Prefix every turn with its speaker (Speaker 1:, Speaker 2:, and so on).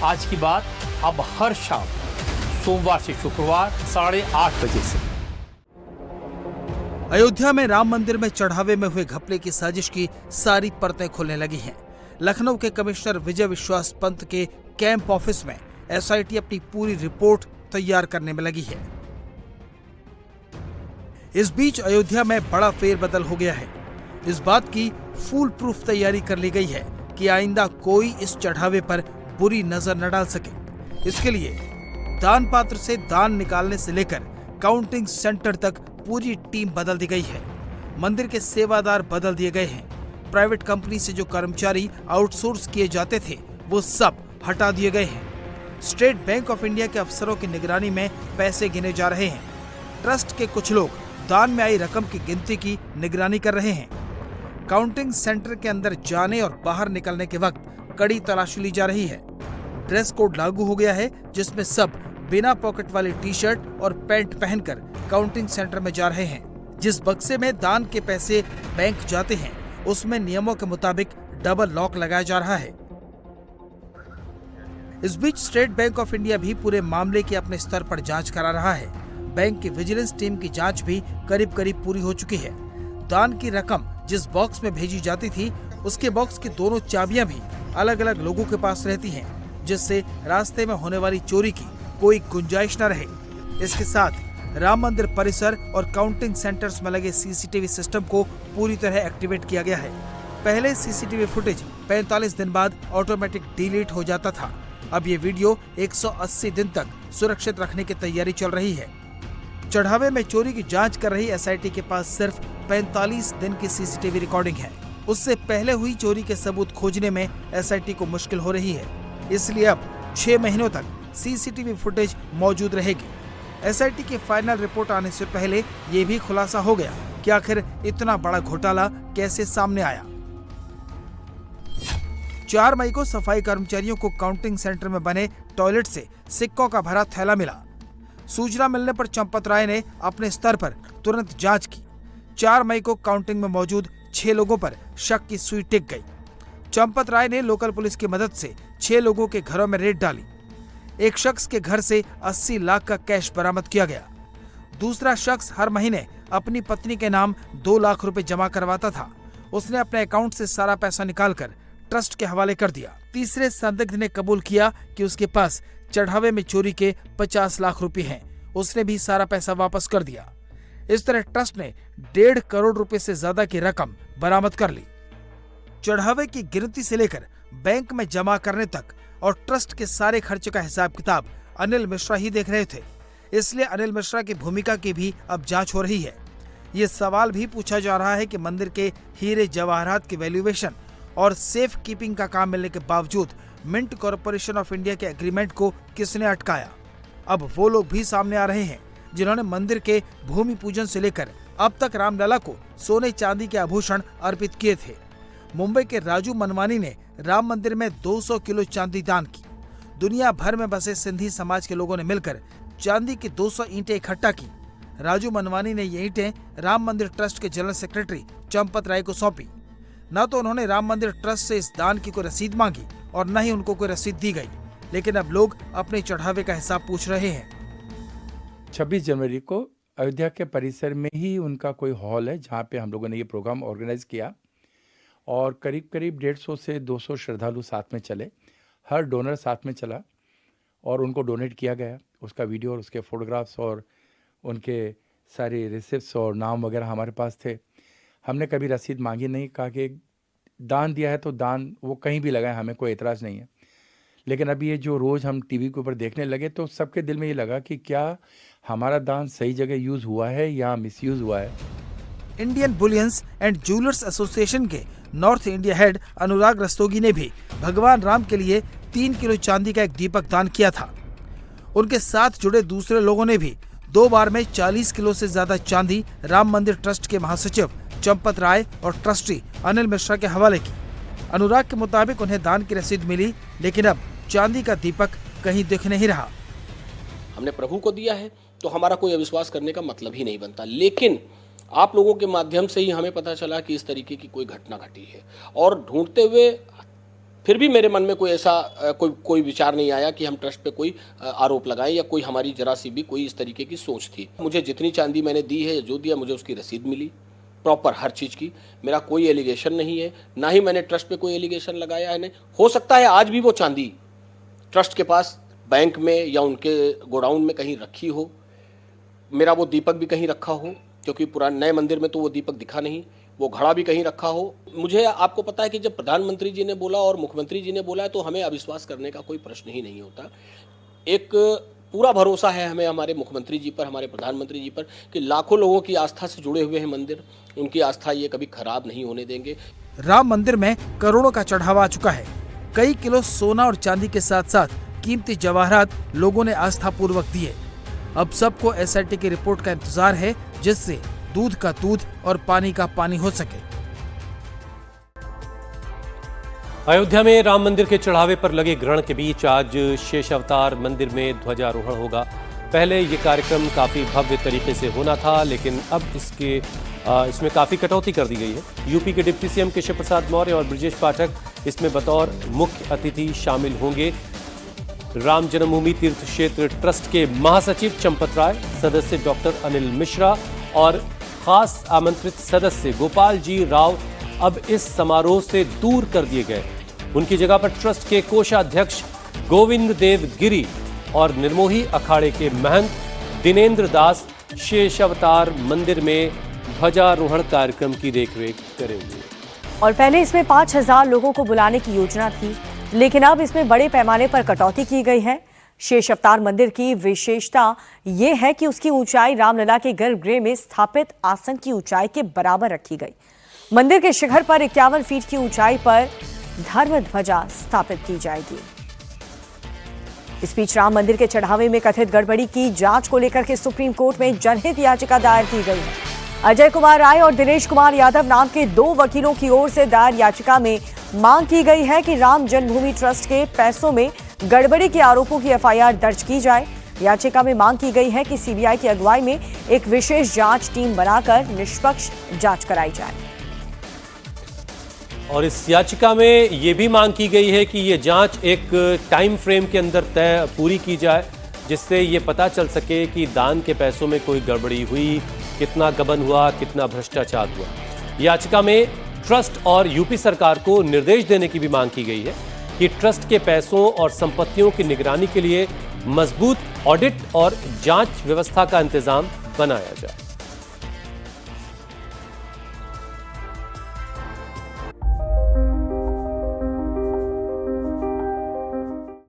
Speaker 1: आज की बात अब हर शाम सोमवार से शुक्रवार 8:30 बजे से।
Speaker 2: अयोध्या में राम मंदिर में चढ़ावे में हुए घपले की साजिश की सारी परतें खुलने लगी हैं। लखनऊ के कमिश्नर विजय विश्वास पंत के कैंप ऑफिस में एसआईटी अपनी पूरी रिपोर्ट तैयार करने में लगी है। इस बीच अयोध्या में बड़ा फेरबदल हो गया है। इस बात की फूल प्रूफ तैयारी कर ली गई है कि आइंदा कोई इस चढ़ावे पर बुरी नजर न डाल सके। इसके लिए दान पात्र से दान निकालने से लेकर काउंटिंग सेंटर तक पूरी टीम बदल दी गई है। मंदिर के सेवादार बदल दिए गए हैं। प्राइवेट कंपनी से जो कर्मचारी आउटसोर्स किए जाते थे वो सब हटा दिए गए हैं। स्टेट बैंक ऑफ इंडिया के अफसरों की निगरानी में पैसे गिने जा रहे हैं। ट्रस्ट के कुछ लोग दान में आई रकम की गिनती की निगरानी कर रहे हैं। काउंटिंग सेंटर के अंदर जाने और बाहर निकलने के वक्त कड़ी तलाशी ली जा रही है। ड्रेस कोड लागू हो गया है, जिसमें सब बिना पॉकेट वाली टी शर्ट और पैंट पहनकर काउंटिंग सेंटर में जा रहे हैं। जिस बक्से में दान के पैसे बैंक जाते हैं उसमें नियमों के मुताबिक डबल लॉक लगाया जा रहा है। इस बीच स्टेट बैंक ऑफ इंडिया भी पूरे मामले की अपने स्तर पर जांच करा रहा है। बैंक की विजिलेंस टीम की जांच भी करीब करीब पूरी हो चुकी है। दान की रकम जिस बॉक्स में भेजी जाती थी उसके बॉक्स की दोनों चाबियां भी अलग अलग लोगों के पास रहती हैं, जिससे रास्ते में होने वाली चोरी की कोई गुंजाइश न रहे। इसके साथ राम मंदिर परिसर और काउंटिंग सेंटर्स में लगे सीसीटीवी सिस्टम को पूरी तरह एक्टिवेट किया गया है। पहले सीसीटीवी फुटेज 45 दिन बाद ऑटोमेटिक डिलीट हो जाता था। अब ये वीडियो 180 दिन तक सुरक्षित रखने की तैयारी चल रही है। चढ़ावे में चोरी की जांच कर रही एसआईटी के पास सिर्फ 45 दिन की सीसीटीवी रिकॉर्डिंग है। उससे पहले हुई चोरी के सबूत खोजने में एसआईटी को मुश्किल हो रही है। इसलिए अब 6 महीनों तक सीसीटीवी फुटेज मौजूद रहेगी। एसआईटी की फाइनल रिपोर्ट आने से पहले ये भी खुलासा हो गया कि आखिर इतना बड़ा घोटाला कैसे सामने आया। 4 मई को सफाई कर्मचारियों को काउंटिंग सेंटर में बने टॉयलेट से सिक्कों का भरा थैला मिला। सूचना मिलने पर चंपत राय ने अपने स्तर पर तुरंत जांच की। 4 मई को काउंटिंग में मौजूद 6 लोगों पर शक की सुई टिक गई। चंपत राय ने लोकल पुलिस की मदद से 6 लोगों के घरों में रेड डाली। एक शख्स के घर से 80 लाख का कैश बरामद किया गया। दूसरा शख्स हर महीने अपनी पत्नी के नाम 2 लाख रुपए जमा करवाता था। उसने अपने अकाउंट से सारा पैसा निकालकर ट्रस्ट के हवाले कर दिया। तीसरे संदिग्ध ने कबूल किया कि उसके पास चढ़ावे में चोरी के 50 लाख रुपए हैं। उसने भी सारा पैसा वापस कर दिया। इस तरह ट्रस्ट ने 1.5 करोड़ रुपए से ज्यादा की रकम बरामद कर ली। चढ़ावे की गिनती से लेकर बैंक में जमा करने तक और ट्रस्ट के सारे खर्चे का हिसाब किताब अनिल मिश्रा ही देख रहे थे। इसलिए अनिल मिश्रा की भूमिका की भी अब जांच हो रही है। ये सवाल भी पूछा जा रहा है कि मंदिर के हीरे जवाहरात की वैल्यूएशन और सेफ कीपिंग का काम मिलने के बावजूद मिंट कॉरपोरेशन ऑफ इंडिया के एग्रीमेंट को किसने अटकाया। अब वो लोग भी सामने आ रहे हैं जिन्होंने मंदिर के भूमि पूजन से लेकर अब तक रामलला को सोने चांदी के आभूषण अर्पित किए थे। मुंबई के राजू मनवानी ने राम मंदिर में 200 किलो चांदी दान की। दुनिया भर में बसे सिंधी समाज के लोगों ने मिलकर चांदी की 200 ईंटें इकट्ठा की। राजू मनवानी ने ये ईंटें राम मंदिर ट्रस्ट के जनरल सेक्रेटरी चंपत राय को सौंपी। न तो उन्होंने राम मंदिर ट्रस्ट से इस दान की कोई रसीद मांगी और न ही उनको कोई रसीद दी गई, लेकिन अब लोग अपने चढ़ावे का हिसाब पूछ रहे हैं।
Speaker 3: 26 जनवरी को अयोध्या के परिसर में ही उनका कोई हॉल है जहाँ पे हम लोगों ने ये प्रोग्राम ऑर्गेनाइज किया और करीब करीब 150 से 200 श्रद्धालु साथ में चले। हर डोनर साथ में चला और उनको डोनेट किया गया। उसका वीडियो और उसके फोटोग्राफ्स और उनके सारे रिसिप्ट्स और नाम वगैरह हमारे पास थे। हमने कभी रसीद मांगी नहीं, कहा कि दान दिया है तो दान वो कहीं भी लगाए, हमें कोई एतराज़ नहीं है। लेकिन अभी ये जो रोज़ हम टीवी के ऊपर देखने लगे तो सबके दिल में ये लगा कि क्या हमारा दान सही जगह यूज़ हुआ है या मिसयूज़ हुआ है।
Speaker 2: Indian bullions and jewellers association के नॉर्थ इंडिया हेड अनुराग रस्तोगी ने भी भगवान राम के लिए 3 किलो चांदी का एक दीपक दान किया था। उनके साथ जुड़े दूसरे लोगों ने भी 2 बार में 40 किलो से ज्यादा चांदी राम मंदिर ट्रस्ट के महासचिव चंपत राय और ट्रस्टी अनिल मिश्रा के हवाले की। अनुराग के मुताबिक उन्हें दान की रसीद मिली, लेकिन अब चांदी का दीपक कहीं दिख नहीं रहा।
Speaker 4: हमने प्रभु को दिया है तो हमारा कोई अविश्वास करने का मतलब ही नहीं बनता, लेकिन आप लोगों के माध्यम से ही हमें पता चला कि इस तरीके की कोई घटना घटी है और ढूंढते हुए फिर भी मेरे मन में कोई ऐसा कोई विचार नहीं आया कि हम ट्रस्ट पे कोई आरोप लगाएं या कोई हमारी जरा सी भी कोई इस तरीके की सोच थी। मुझे जितनी चांदी मैंने दी है, जो दिया, मुझे उसकी रसीद मिली प्रॉपर हर चीज़ की। मेरा कोई एलिगेशन नहीं है, ना ही मैंने ट्रस्ट पे कोई एलिगेशन लगाया है। नहीं, हो सकता है आज भी वो चांदी ट्रस्ट के पास बैंक में या उनके गोडाउन में कहीं रखी हो, मेरा वो दीपक भी कहीं रखा हो, क्योंकि पुराने नए मंदिर में तो वो दीपक दिखा नहीं, वो घड़ा भी कहीं रखा हो। मुझे आपको पता है कि जब प्रधानमंत्री जी ने बोला और मुख्यमंत्री जी ने बोला है तो हमें अविश्वास करने का कोई प्रश्न ही नहीं होता। एक पूरा भरोसा है हमें हमारे मुख्यमंत्री जी पर, हमारे प्रधानमंत्री जी पर, कि लाखों लोगों की आस्था से जुड़े हुए हैं मंदिर, उनकी आस्था ये कभी खराब नहीं होने देंगे।
Speaker 2: राम मंदिर में करोड़ों का चढ़ावा आ चुका है। कई किलो सोना और चांदी के साथ साथ कीमती जवाहरात लोगों ने आस्था पूर्वक दिए। अब सबको एसआईटी की रिपोर्ट का इंतजार है, जिससे दूध का दूध और पानी का पानी हो सके।
Speaker 5: अयोध्या में राम मंदिर के चढ़ावे पर लगे ग्रहण के बीच आज शेष अवतार मंदिर में ध्वजारोहण होगा। पहले ये कार्यक्रम काफ़ी भव्य तरीके से होना था, लेकिन अब इसमें काफ़ी कटौती कर दी गई है। यूपी के डिप्टी सीएम केशव प्रसाद मौर्य और ब्रजेश पाठक इसमें बतौर मुख्य अतिथि शामिल होंगे। राम जन्मभूमि तीर्थ क्षेत्र ट्रस्ट के महासचिव चंपत राय, सदस्य डॉक्टर अनिल मिश्रा और खास आमंत्रित सदस्य गोपाल जी राव अब इस समारोह से दूर कर दिए गए। उनकी जगह पर ट्रस्ट के कोषाध्यक्ष गोविंद देव गिरी और निर्मोही अखाड़े के महंत दिनेंद्र दास शेष अवतार मंदिर में ध्वजारोहण कार्यक्रम की देखरेख करेंगे।
Speaker 6: और पहले इसमें 5000 लोगों को बुलाने की योजना थी, लेकिन अब इसमें बड़े पैमाने पर कटौती की गई है। शेष अवतार मंदिर की विशेषता ये है कि उसकी ऊंचाई रामलला के गर्भगृह में स्थापित आसन की ऊंचाई के बराबर रखी गई। मंदिर के शिखर पर 51 फीट की ऊंचाई पर धर्म ध्वजा स्थापित की जाएगी। इस बीच राम मंदिर के चढ़ावे में कथित गड़बड़ी की जांच को लेकर के सुप्रीम कोर्ट में जनहित याचिका दायर की गई है। अजय कुमार राय और दिनेश कुमार यादव नाम के 2 वकीलों की ओर से दायर याचिका में मांग की गई है कि राम जन्मभूमि ट्रस्ट के पैसों में गड़बड़ी के आरोपों की एफआईआर दर्ज की जाए। याचिका में मांग की गई है कि सीबीआई की अगुवाई में एक विशेष जांच टीम बनाकर निष्पक्ष जांच कराई जाए।
Speaker 5: और इस याचिका में ये भी मांग की गई है कि ये जांच एक टाइम फ्रेम के अंदर पूरी की जाए, जिससे ये पता चल सके कि दान के पैसों में कोई गड़बड़ी हुई, कितना गबन हुआ, कितना भ्रष्टाचार हुआ। याचिका में ट्रस्ट और यूपी सरकार को निर्देश देने की भी मांग की गई है कि ट्रस्ट के पैसों और संपत्तियों की निगरानी के लिए मजबूत ऑडिट और जांच व्यवस्था का इंतजाम बनाया जाए।